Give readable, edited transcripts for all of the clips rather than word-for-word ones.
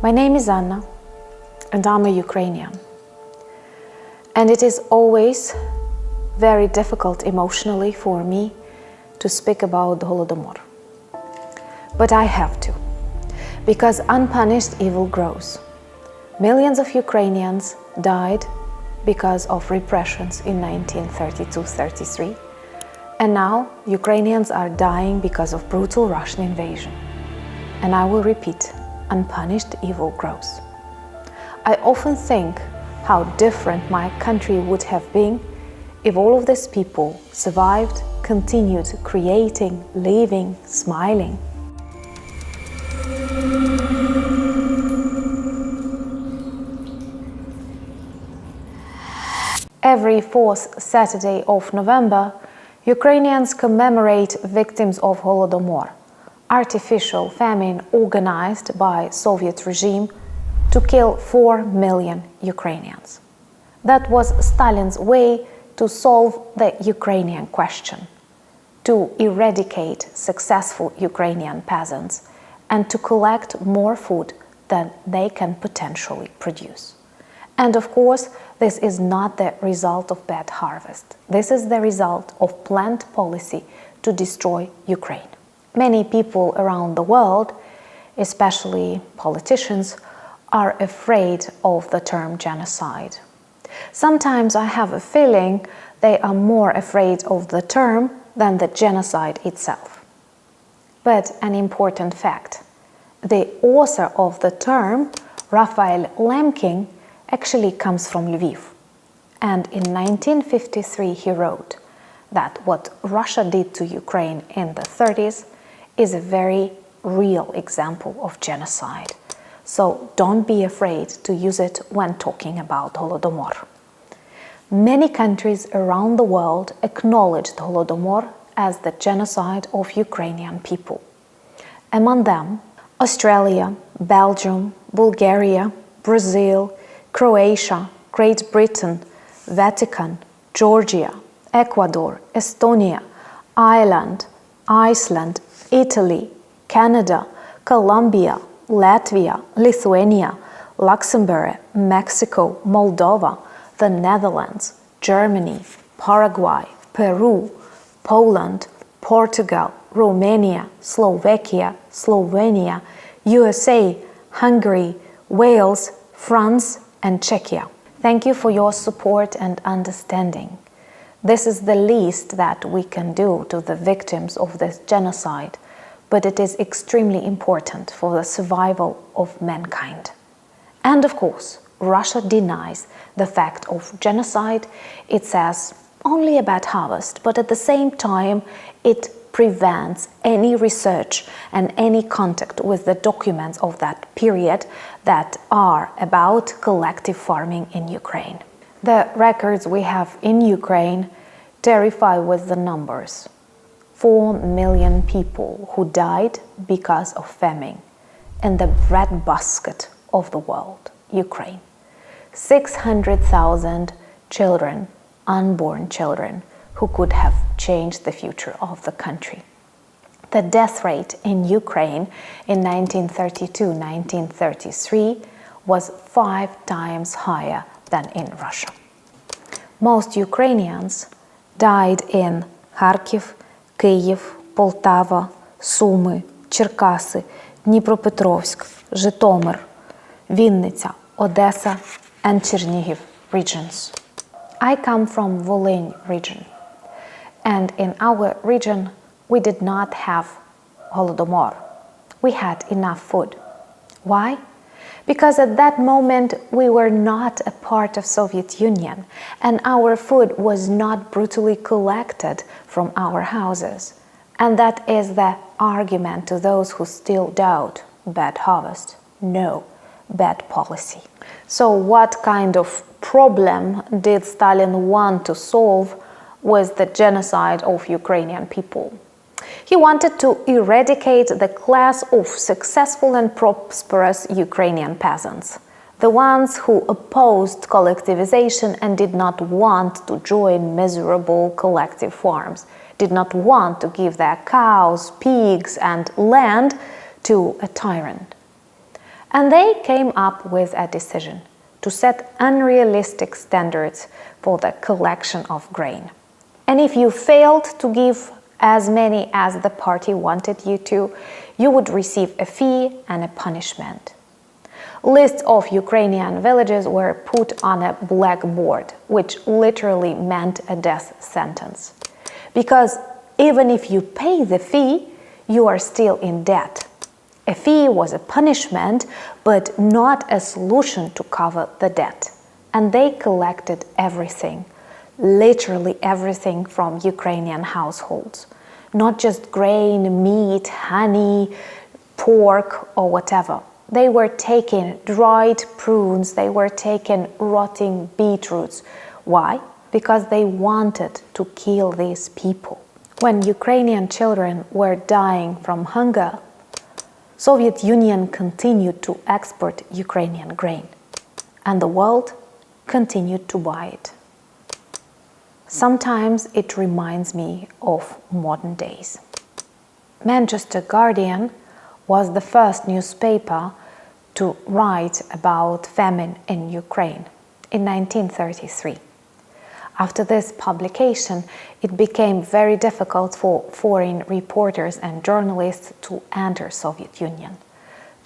My name is Anna, and I'm a Ukrainian. And it is always very difficult emotionally for me to speak about the Holodomor. But I have to, because unpunished evil grows. Millions of Ukrainians died because of repressions in 1932-33, and now Ukrainians are dying because of brutal Russian invasion. And I will repeat, unpunished evil grows. I often think how different my country would have been if all of these people survived, continued creating, living, smiling. Every fourth Saturday of November, Ukrainians commemorate victims of Holodomor, artificial famine organized by Soviet regime to kill 4 million Ukrainians. That was Stalin's way to solve the Ukrainian question, to eradicate successful Ukrainian peasants and to collect more food than they can potentially produce. And of course, this is not the result of bad harvest. This is the result of planned policy to destroy Ukraine. Many people around the world, especially politicians, are afraid of the term genocide. Sometimes I have a feeling they are more afraid of the term than the genocide itself. But an important fact: the author of the term, Raphael Lemkin, actually comes from Lviv. And in 1953 he wrote that what Russia did to Ukraine in the 30s is a very real example of genocide. So don't be afraid to use it when talking about Holodomor. Many countries around the world acknowledged Holodomor as the genocide of Ukrainian people. Among them, Australia, Belgium, Bulgaria, Brazil, Croatia, Great Britain, Vatican, Georgia, Ecuador, Estonia, Ireland, Iceland, Italy, Canada, Colombia, Latvia, Lithuania, Luxembourg, Mexico, Moldova, the Netherlands, Germany, Paraguay, Peru, Poland, Portugal, Romania, Slovakia, Slovenia, USA, Hungary, Wales, France, and Czechia. Thank you for your support and understanding. This is the least that we can do to the victims of this genocide, but it is extremely important for the survival of mankind. And of course, Russia denies the fact of genocide. It says only a bad harvest, but at the same time it prevents any research and any contact with the documents of that period that are about collective farming in Ukraine. The records we have in Ukraine terrify with the numbers. 4 million people who died because of famine in the breadbasket of the world, Ukraine. 600,000 children, unborn children, who could have changed the future of the country. The death rate in Ukraine in 1932-1933 was 5 times higher than in Russia. Most Ukrainians died in Kharkiv, Kyiv, Poltava, Суми, Черкаси, Дніпропетровськ, Житомир, Вінниця, Odessa, and Chernihiv regions. I come from Volyn region, and in our region we did not have Holodomor. We had enough food. Why? Because at that moment we were not a part of Soviet Union, and our food was not brutally collected from our houses. And that is the argument to those who still doubt bad harvest. No, bad policy. So what kind of problem did Stalin want to solve with the genocide of Ukrainian people? He wanted to eradicate the class of successful and prosperous Ukrainian peasants, the ones who opposed collectivization and did not want to join miserable collective farms, did not want to give their cows, pigs, and land to a tyrant. And they came up with a decision to set unrealistic standards for the collection of grain. And if you failed to give as many as the party wanted you to, you would receive a fee and a punishment. Lists of Ukrainian villages were put on a blackboard, which literally meant a death sentence. Because even if you pay the fee, you are still in debt. A fee was a punishment, but not a solution to cover the debt. And they collected everything, literally everything from Ukrainian households. Not just grain, meat, honey, pork, or whatever. They were taking dried prunes, they were taking rotting beetroots. Why? Because they wanted to kill these people. When Ukrainian children were dying from hunger, Soviet Union continued to export Ukrainian grain, and the world continued to buy it. Sometimes it reminds me of modern days. Manchester Guardian was the first newspaper to write about famine in Ukraine in 1933. After this publication, it became very difficult for foreign reporters and journalists to enter Soviet Union.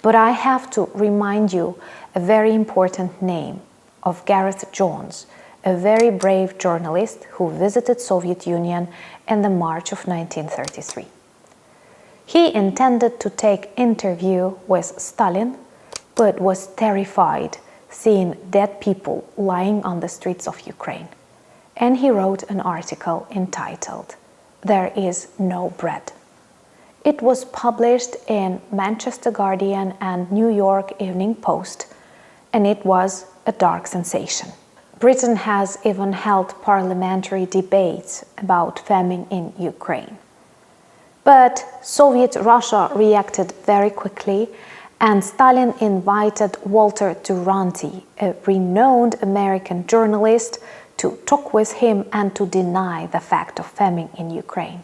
But I have to remind you a very important name of Gareth Jones, a very brave journalist who visited Soviet Union in the March of 1933. He intended to take interview with Stalin, but was terrified seeing dead people lying on the streets of Ukraine. And he wrote an article entitled, "There is no bread." It was published in Manchester Guardian and New York Evening Post, and it was a dark sensation. Britain has even held parliamentary debates about famine in Ukraine. But Soviet Russia reacted very quickly, and Stalin invited Walter Duranty, a renowned American journalist, to talk with him and to deny the fact of famine in Ukraine.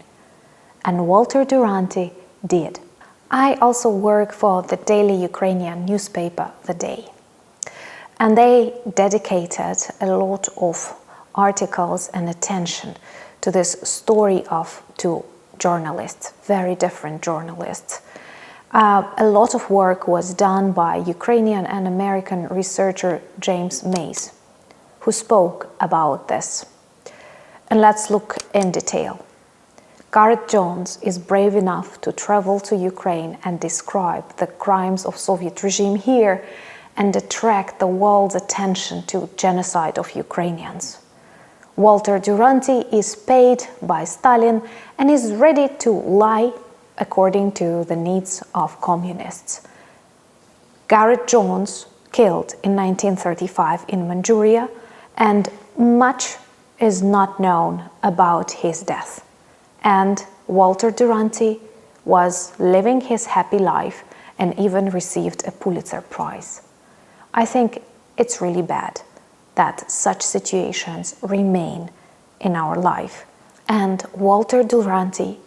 And Walter Duranty did. I also work for the daily Ukrainian newspaper, The Day. And they dedicated a lot of articles and attention to this story of two journalists, very different journalists. A lot of work was done by Ukrainian and American researcher James Mays, who spoke about this. And let's look in detail. Gareth Jones is brave enough to travel to Ukraine and describe the crimes of Soviet regime here and attract the world's attention to genocide of Ukrainians. Walter Duranty is paid by Stalin and is ready to lie according to the needs of communists. Gareth Jones killed in 1935 in Manchuria, and much is not known about his death. And Walter Duranty was living his happy life and even received a Pulitzer Prize. I think it's really bad that such situations remain in our life. And Walter Duranty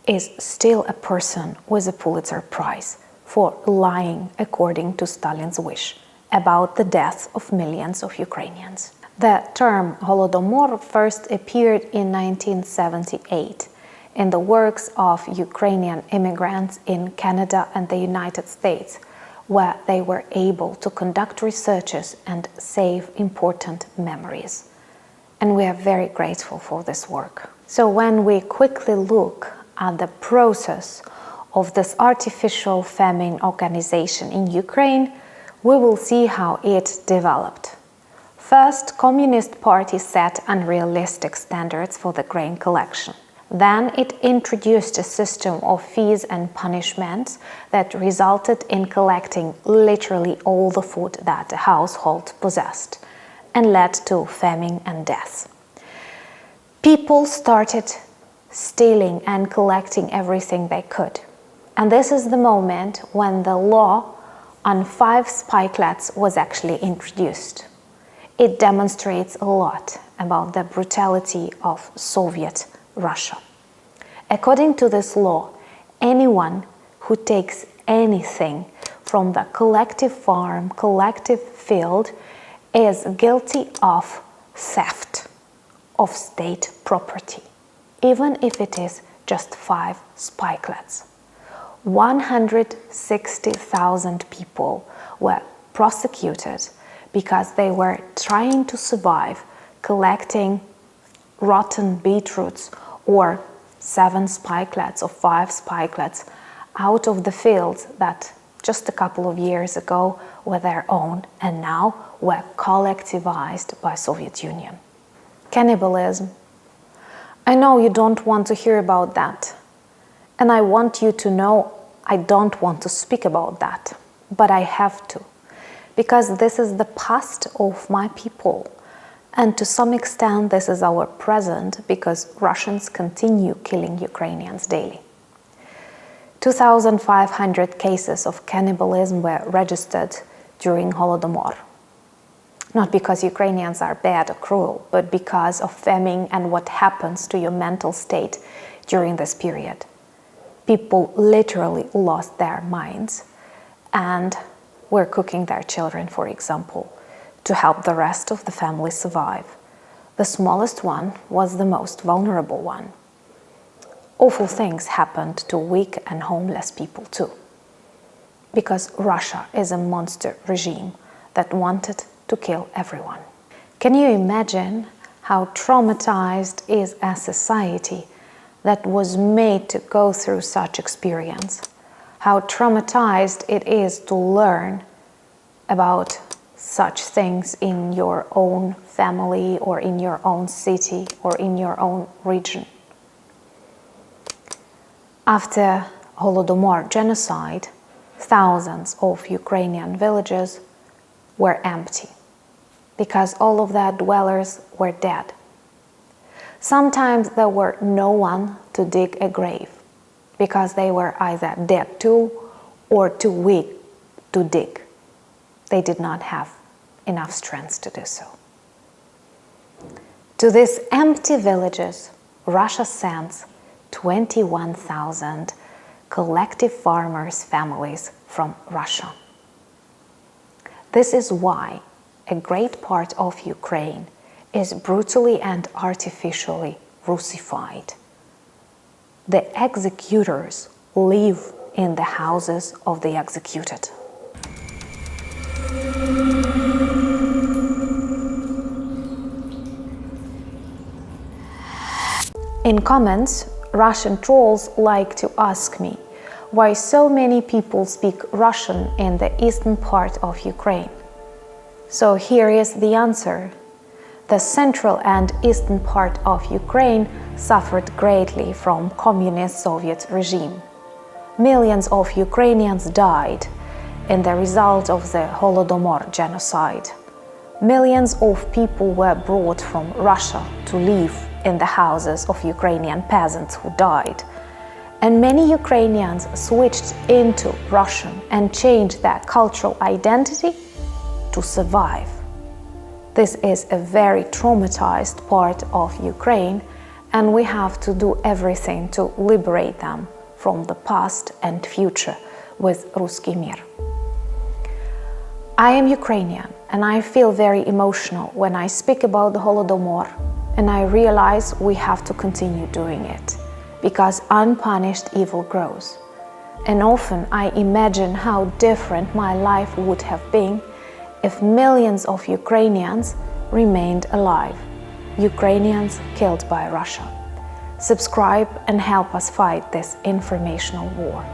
is still a person with a Pulitzer Prize for lying according to Stalin's wish about the death of millions of Ukrainians. The term Holodomor first appeared in 1978 in the works of Ukrainian immigrants in Canada and the United States, where they were able to conduct researches and save important memories. And we are very grateful for this work. So when we quickly look at the process of this artificial famine organization in Ukraine, we will see how it developed. First, Communist Party set unrealistic standards for the grain collection. Then it introduced a system of fees and punishments that resulted in collecting literally all the food that a household possessed and led to famine and death. People started stealing and collecting everything they could. And this is the moment when the law on 5 spikelets was actually introduced. It demonstrates a lot about the brutality of Soviet Russia. According to this law, anyone who takes anything from the collective farm, collective field, is guilty of theft of state property, even if it is just 5 spikelets. 160,000 people were prosecuted because they were trying to survive collecting rotten beetroots or 7 spikelets or 5 spikelets out of the fields that just a couple of years ago were their own and now were collectivized by Soviet Union. Cannibalism. I know you don't want to hear about that, and I want you to know I don't want to speak about that, but I have to, because this is the past of my people, and to some extent this is our present, because Russians continue killing Ukrainians daily. 2,500 cases of cannibalism were registered during Holodomor. Not because Ukrainians are bad or cruel, but because of famine and what happens to your mental state during this period. People literally lost their minds and were cooking their children, for example, to help the rest of the family survive. The smallest one was the most vulnerable one. Awful things happened to weak and homeless people too, because Russia is a monster regime that wanted to kill everyone. Can you imagine how traumatized is a society that was made to go through such experience? How traumatized it is to learn about such things in your own family or in your own city or in your own region. After Holodomor genocide, thousands of Ukrainian villages were empty because all of their dwellers were dead. Sometimes there were no one to dig a grave because they were either dead too or too weak to dig. They did not have enough strength to do so. To these empty villages, Russia sends 21,000 collective farmers' families from Russia. This is why a great part of Ukraine is brutally and artificially Russified. The executors live in the houses of the executed. In comments, Russian trolls like to ask me why so many people speak Russian in the eastern part of Ukraine. So here is the answer. The central and eastern part of Ukraine suffered greatly from communist Soviet regime. Millions of Ukrainians died in the result of the Holodomor genocide. Millions of people were brought from Russia to live in the houses of Ukrainian peasants who died. And many Ukrainians switched into Russian and changed their cultural identity to survive. This is a very traumatized part of Ukraine, and we have to do everything to liberate them from the past and future with Ruski Mir. I am Ukrainian, and I feel very emotional when I speak about the Holodomor, and I realize we have to continue doing it, because unpunished evil grows. And often I imagine how different my life would have been if millions of Ukrainians remained alive, Ukrainians killed by Russia. Subscribe and help us fight this informational war.